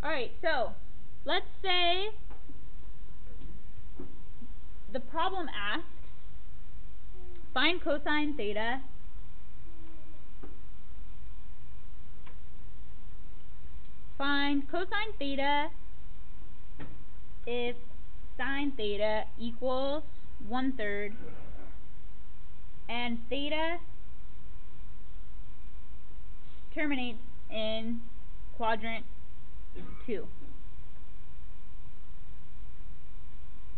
Alright, so let's say the problem asks, find cosine theta if sine theta equals 1/3 and theta terminates in quadrant 2.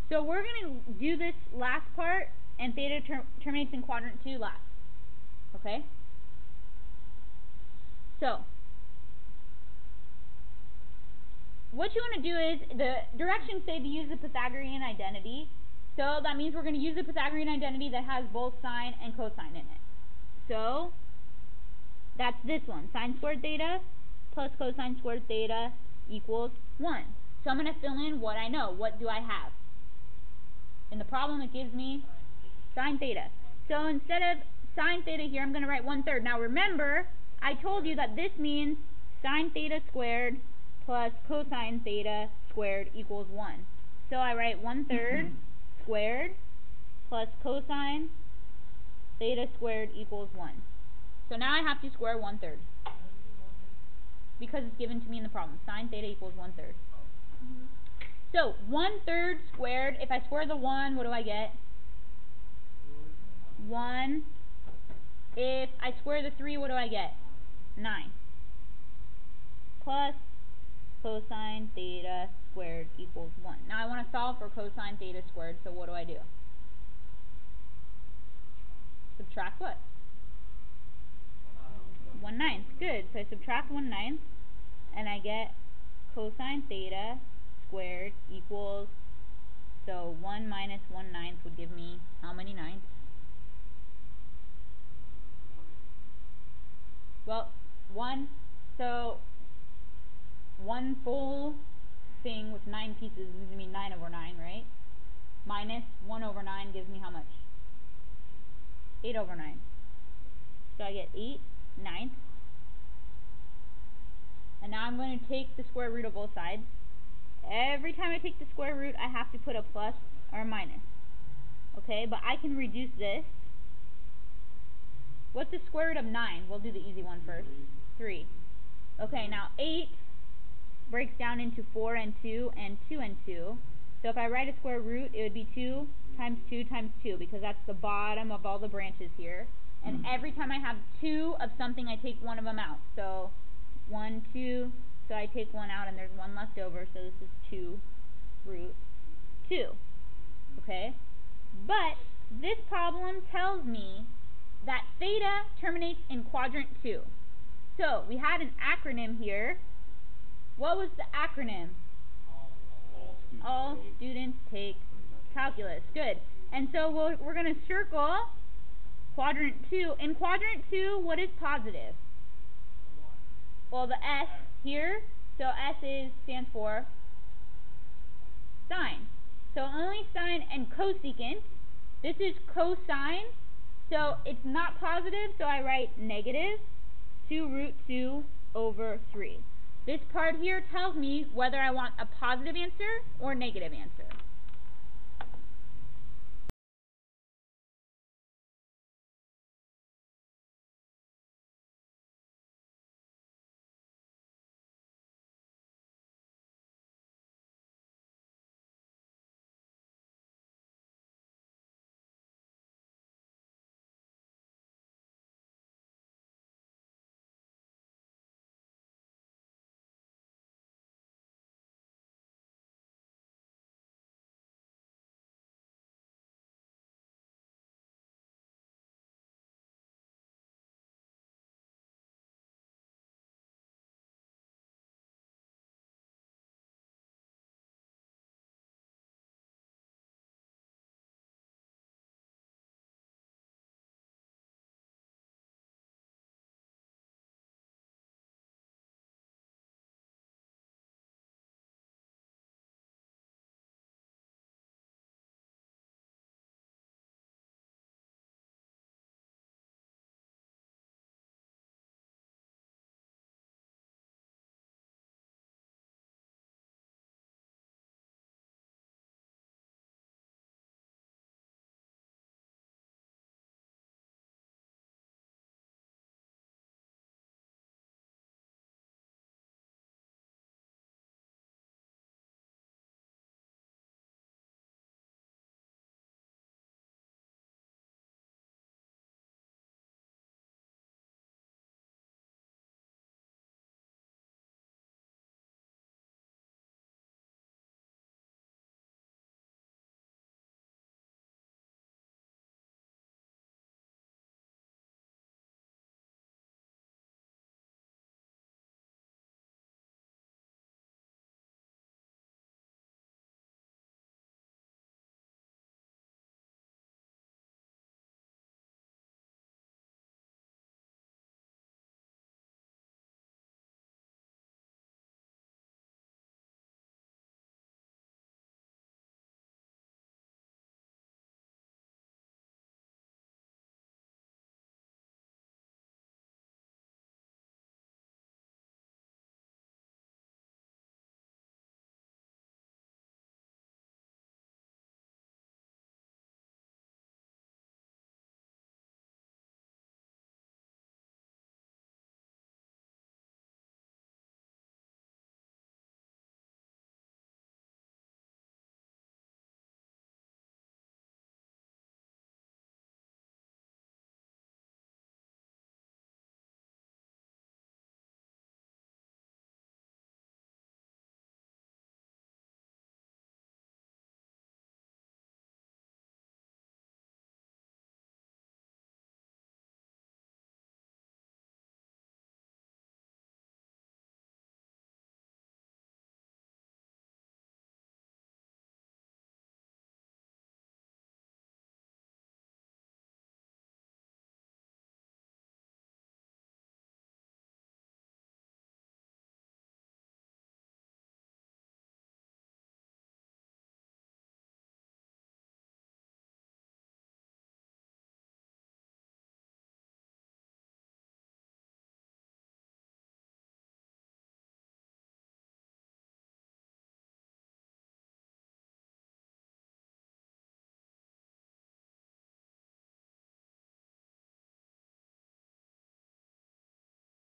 So we're going to do this last part, and theta terminates in quadrant 2 last. Okay? So what you want to do is, the directions say to use the Pythagorean identity. So that means we're going to use the Pythagorean identity that has both sine and cosine in it. So that's this one. Sine squared theta plus cosine squared theta equals 1. So I'm going to fill in what I know. What do I have? In the problem it gives me sine theta. So instead of sine theta here, I'm going to write 1/3. Now remember, I told you that this means sine theta squared plus cosine theta squared equals 1. So I write 1/3 squared plus cosine theta squared equals 1. So now I have to square 1/3 because it's given to me in the problem. Sine theta equals 1/3. So 1/3 squared, if I square the 1, what do I get? 1. If I square the 3, what do I get? 9. Plus cosine theta squared equals 1. Now I want to solve for cosine theta squared, so what do? Subtract what? 1/9. Good. So I subtract 1/9, and I get cosine theta squared equals, so 1 minus 1/9 would give me how many ninths? Well, 1, so 1 full thing with 9 pieces is going to be 9/9, right? Minus 1/9 gives me how much? 8/9. So I get 8/9. And now I'm going to take the square root of both sides. Every time I take the square root, I have to put a plus or a minus. Okay, but I can reduce this. What's the square root of 9? We'll do the easy one first. 3. Okay, now 8 breaks down into 4 and 2 and 2 and 2. So if I write a square root, it would be 2 times 2 times 2, because that's the bottom of all the branches here. And every time I have 2 of something, I take one of them out. So 1, 2, so I take 1 out and there's 1 left over, so this is 2 root 2. Okay? But this problem tells me that theta terminates in quadrant 2. So we had an acronym here. What was the acronym? All students take calculus. Good. And so we're going to circle quadrant 2. In quadrant 2, what is positive? Well, the S here. So S stands for sine. So only sine and cosecant. This is cosine. So it's not positive, so I write negative 2 root 2 over 3. This part here tells me whether I want a positive answer or negative answer.